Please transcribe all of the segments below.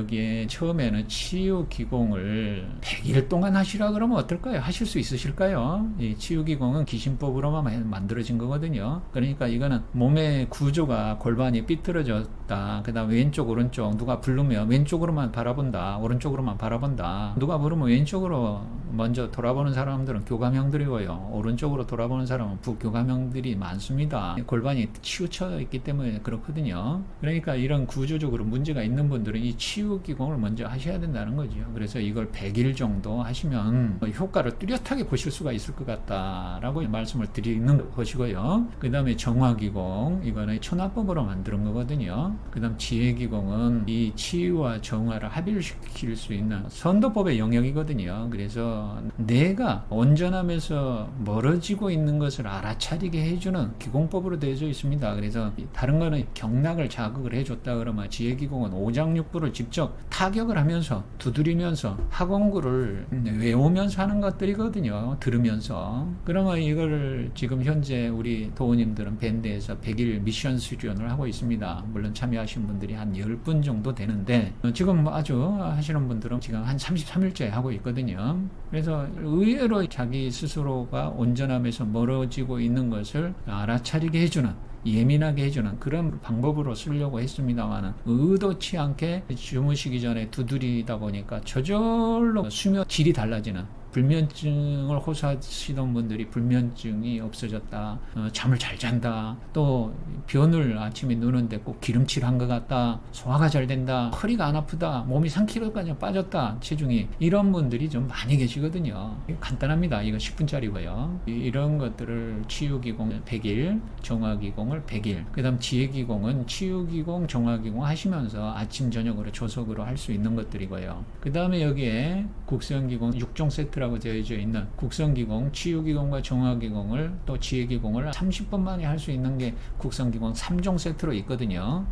여기에 처음에는 치유기공을 100일 동안 하시라 그러면 어떨까요? 하실 수 있으실까요? 이 치유기공은 귀신법으로만 만들어진 거거든요. 그러니까 이거는 몸의 구조가 골반이 삐뚤어졌다. 그 다음 왼쪽 오른쪽 누가 부르면 왼쪽으로만 바라본다. 오른쪽으로만 바라본다. 누가 부르면 왼쪽으로 먼저 돌아보는 사람들은 교감형들이고요. 오른쪽으로 돌아보는 사람은 부교감형들이 많습니다. 골반이 치우쳐 있기 때문에 그렇거든요. 그러니까 이런 구조적으로 문제가 있는 분들은 이 치유기공을 먼저 하셔야 된다는 거죠. 그래서 이걸 100일 정도 하시면 효과를 뚜렷하게 보실 수가 있을 것 같다라고 말씀을 드리는 것이고요. 그 다음에 정화기공, 이거는 천화법으로 만드는 거거든요. 그 다음 지혜기공은 이 치유와 정화를 합일시킬 수 있는 선도법의 영역이거든요. 그래서 내가 온전하면서 멀어지고 있는 것을 알아차리게 해주는 기공법으로 되어져 있습니다. 그래서 다른 거는 경락을 자극을 해줬다 그러면 지혜기공은 오장육부를 직접 타격을 하면서 두드리면서 학원구를 외우면서 하는 것들이거든요. 들으면서. 그러면 이걸 지금 현재 우리 도우님들은 밴드에서 100일 미션 수련을 하고 있습니다. 물론 참여하신 분들이 한 10분 정도 되는데 지금 아주 하시는 분들은 지금 한 33일째 하고 있거든요. 그래서 의외로 자기 스스로가 온전함에서 멀어지고 있는 것을 알아차리게 해주는, 예민하게 해주는 그런 방법으로 쓰려고 했습니다만 의도치 않게 주무시기 전에 두드리다 보니까 저절로 수면 질이 달라지는, 불면증을 호소하시던 분들이 불면증이 없어졌다, 잠을 잘 잔다, 또 변을 아침에 누는데 꼭 기름칠한 것 같다, 소화가 잘 된다, 허리가 안 아프다, 몸이 3kg까지 빠졌다, 체중이, 이런 분들이 좀 많이 계시거든요. 간단합니다. 이거 10분짜리고요. 이런 것들을 치유기공 100일, 정화기공을 100일, 그 다음 지혜기공은 치유기공, 정화기공 하시면서 아침 저녁으로 조석으로 할 수 있는 것들이고요. 그 다음에 여기에 국성기공 6종 세트라고 되어져 있는 국성기공, 치유기공과 정화기공을 또 지혜기공을 30분 만에 할 수 있는 게 국성기공 3종 세트로 있거든요.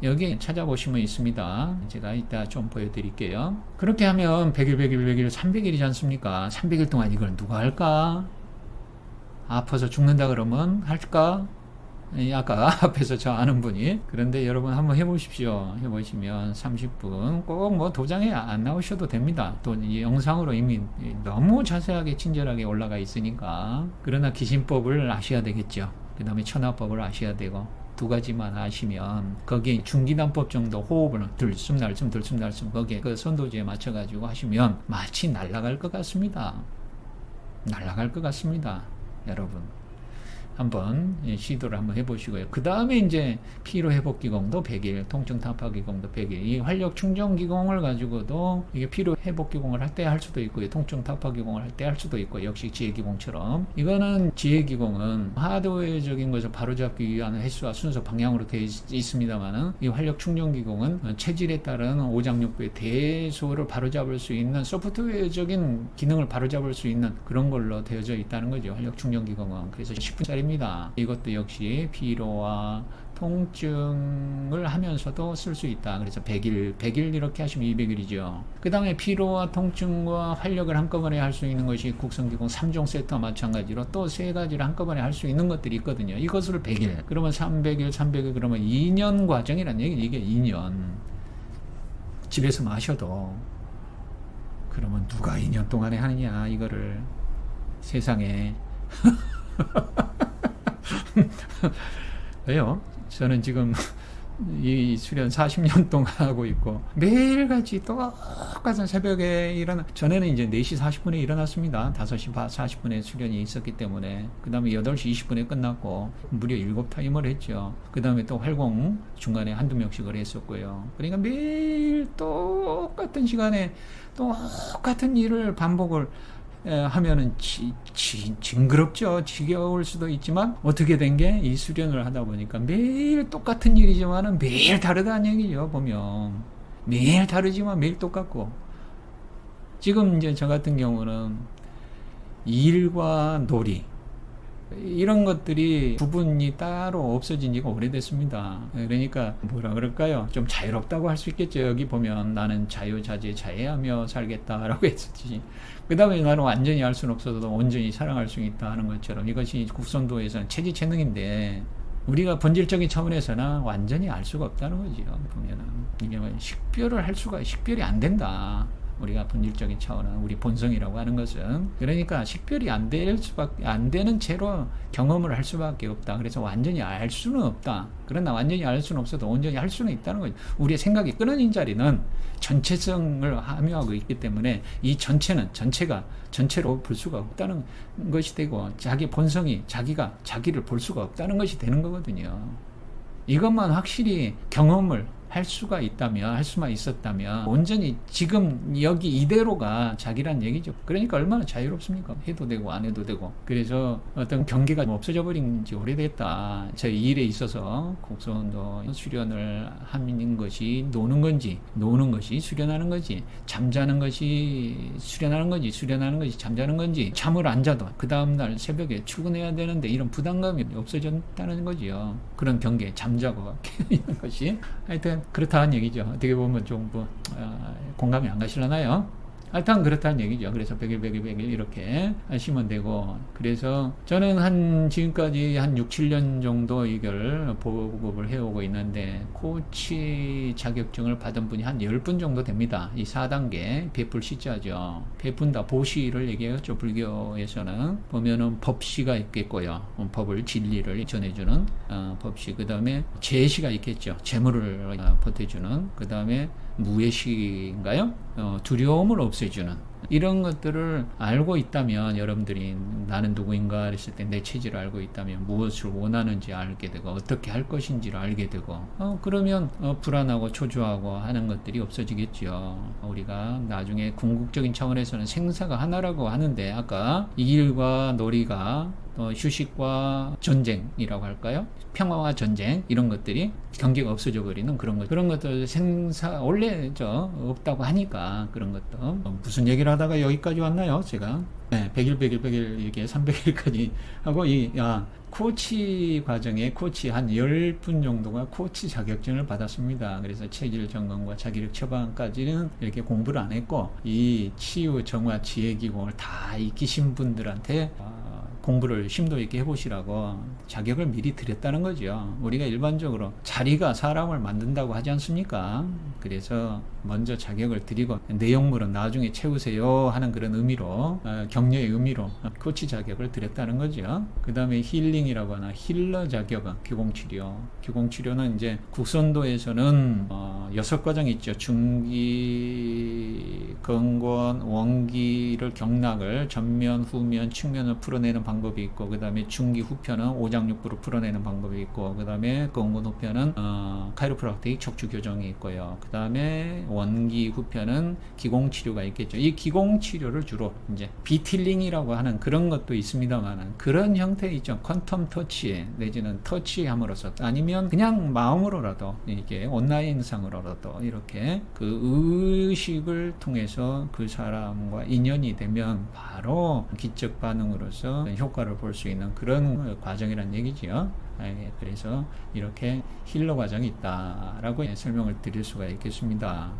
여기 찾아보시면 있습니다. 제가 이따 좀 보여드릴게요. 그렇게 하면 100일, 100일, 100일, 300일이지 않습니까? 300일 동안 이걸 누가 할까? 아파서 죽는다 그러면 할까? 아까 앞에서 저 아는 분이. 그런데 여러분 한번 해보십시오. 해보시면 30분 꼭 뭐 도장에 안 나오셔도 됩니다. 또 이 영상으로 이미 너무 자세하게 친절하게 올라가 있으니까. 그러나 귀신법을 아셔야 되겠죠. 그 다음에 천하법을 아셔야 되고, 두 가지만 아시면 거기에 중기단법 정도 호흡을 들숨날숨 들숨날숨 거기에 그 선도제에 맞춰가지고 하시면 마치 날아갈 것 같습니다. 날아갈 것 같습니다. 여러분 한번 시도를 한번 해보시고요. 그 다음에 이제 피로회복기공도 100일, 통증타파기공도 100일, 이 활력충전기공을 가지고도 이게 피로회복기공을 할 때 할 수도 있고요, 통증타파기공을 할 때 할 수도 있고, 역시 지혜기공처럼. 이거는 지혜기공은 하드웨어적인 것을 바로잡기 위한 횟수와 순서 방향으로 되어 있습니다만은 이 활력충전기공은 체질에 따른 오장육부의 대소를 바로잡을 수 있는 소프트웨어적인 기능을 바로잡을 수 있는 그런 걸로 되어져 있다는 거죠. 활력충전기공은. 그래서 10분짜리 이것도 역시 피로와 통증을 하면서도 쓸 수 있다. 그래서 100일 이렇게 하시면 200일이죠. 그 다음에 피로와 통증과 활력을 한꺼번에 할 수 있는 것이 국성기공 3종 세트와 마찬가지로 또 3가지를 한꺼번에 할 수 있는 것들이 있거든요. 이것을 100일, 그러면 300일 그러면 2년 과정이란 얘기. 이게 2년 집에서 마셔도. 그러면 누가 2년 동안에 하느냐 이거를 세상에. 왜요? 저는 지금 이 수련 40년 동안 하고 있고 매일같이 똑같은 새벽에 전에는 이제 4시 40분에 일어났습니다. 5시 40분에 수련이 있었기 때문에. 그 다음에 8시 20분에 끝났고 무려 7타임을 했죠. 그 다음에 또 활공 중간에 한두 명씩을 했었고요. 그러니까 매일 똑같은 시간에 똑같은 일을 반복을 하면은 징그럽죠. 지겨울 수도 있지만 어떻게 된 게 이 수련을 하다 보니까 매일 똑같은 일이지만은 매일 다르다는 얘기죠. 보면 매일 다르지만 매일 똑같고, 지금 이제 저 같은 경우는 일과 놀이 이런 것들이 구분이 따로 없어진 지가 오래됐습니다. 그러니까 뭐라 그럴까요? 좀 자유롭다고 할 수 있겠죠. 여기 보면 나는 자유자재 자애하며 살겠다라고 했었지. 그 다음에 나는 완전히 할 수는 없어도 온전히 사랑할 수 있다 하는 것처럼, 이것이 국선도에서는 체지체능인데 우리가 본질적인 차원에서는 완전히 알 수가 없다는 거지요. 보면은 이게 식별이 안 된다. 우리가 본질적인 차원은 우리 본성이라고 하는 것은 그러니까 식별이 안 되는 채로 경험을 할 수밖에 없다. 그래서 완전히 알 수는 없다. 그러나 완전히 알 수는 없어도 온전히 할 수는 있다는 거죠. 우리의 생각이 끊어진 자리는 전체성을 함유하고 있기 때문에 이 전체가 전체로 볼 수가 없다는 것이 되고 자기 본성이 자기를 볼 수가 없다는 것이 되는 거거든요. 이것만 확실히 경험을 할 수만 있었다면 온전히 지금 여기 이대로가 자기란 얘기죠. 그러니까 얼마나 자유롭습니까? 해도 되고 안 해도 되고. 그래서 어떤 경계가 없어져 버린 지 오래됐다. 저 일에 있어서 곡선도 수련을 하는 것이 노는 것이 수련하는 거지, 잠자는 것이 수련하는 거지, 잠자는 건지, 잠을 안 자도 그 다음날 새벽에 출근해야 되는데 이런 부담감이 없어졌다는 거지요. 그런 경계, 잠자고 깨어있는 것이. 하여튼 그렇다는 얘기죠. 어떻게 보면 좀 공감이 안 가시려나요? 하여튼 그렇다는 얘기죠. 그래서 100일 이렇게 하시면 되고, 그래서 저는 지금까지 한 6, 7년 정도 이걸 보급을 해오고 있는데, 코치 자격증을 받은 분이 한 10분 정도 됩니다. 이 4단계, 베풀 시자죠. 베푼다, 보시를 얘기하죠. 불교에서는. 보면은 법시가 있겠고요. 법을, 진리를 전해주는 법시. 그 다음에 제시가 있겠죠. 재물을 보태주는. 그 다음에 무예시인가요? 두려움을 없애주는 이런 것들을 알고 있다면, 여러분들이 나는 누구인가 했을 때 내 체질을 알고 있다면 무엇을 원하는지 알게 되고 어떻게 할 것인지를 알게 되고 그러면 불안하고 초조하고 하는 것들이 없어지겠죠. 우리가 나중에 궁극적인 차원에서는 생사가 하나라고 하는데, 아까 일과 놀이가 휴식과 전쟁이라고 할까요? 평화와 전쟁, 이런 것들이 경계가 없어져 버리는 그런 것들 원래 없다고 하니까, 그런 것도 무슨 얘기를 하다가 여기까지 왔나요? 제가 100일 이게 300일까지 하고 코치 과정에 코치 한 10분 정도가 코치 자격증을 받았습니다. 그래서 체질 점검과 자기력 처방까지는 이렇게 공부를 안 했고, 이 치유, 정화, 지혜 기공을 다 익히신 분들한테 공부를 심도 있게 해보시라고 자격을 미리 드렸다는 거죠. 우리가 일반적으로 자리가 사람을 만든다고 하지 않습니까? 그래서 먼저 자격을 드리고 내용물은 나중에 채우세요 하는 그런 의미로, 격려의 의미로 코치 자격을 드렸다는 거죠. 그 다음에 힐링이라고 하나, 힐러 자격은 기공치료는 이제 국선도에서는 6과정이 있죠. 중기, 근권, 원기를 경락을 전면, 후면, 측면을 풀어내는 방법이 있고, 그 다음에 중기 후편은 오장육부를 풀어내는 방법이 있고, 그 다음에 근권 후편은 카이로프락틱 척추 교정이 있고요. 그 다음에 원기 후편은 기공치료가 있겠죠. 이 기공치료를 주로 이제 비틸링이라고 하는 그런 것도 있습니다만, 그런 형태 있죠. 퀀텀 터치 내지는 터치함으로써, 아니면 그냥 마음으로라도, 이게 온라인상으로라도 이렇게 그 의식을 통해서 그 사람과 인연이 되면 바로 기적 반응으로서 효과를 볼 수 있는 그런 과정이란 얘기지요. 그래서 이렇게 힐러 과정이 있다라고 설명을 드릴 수가 있겠습니다.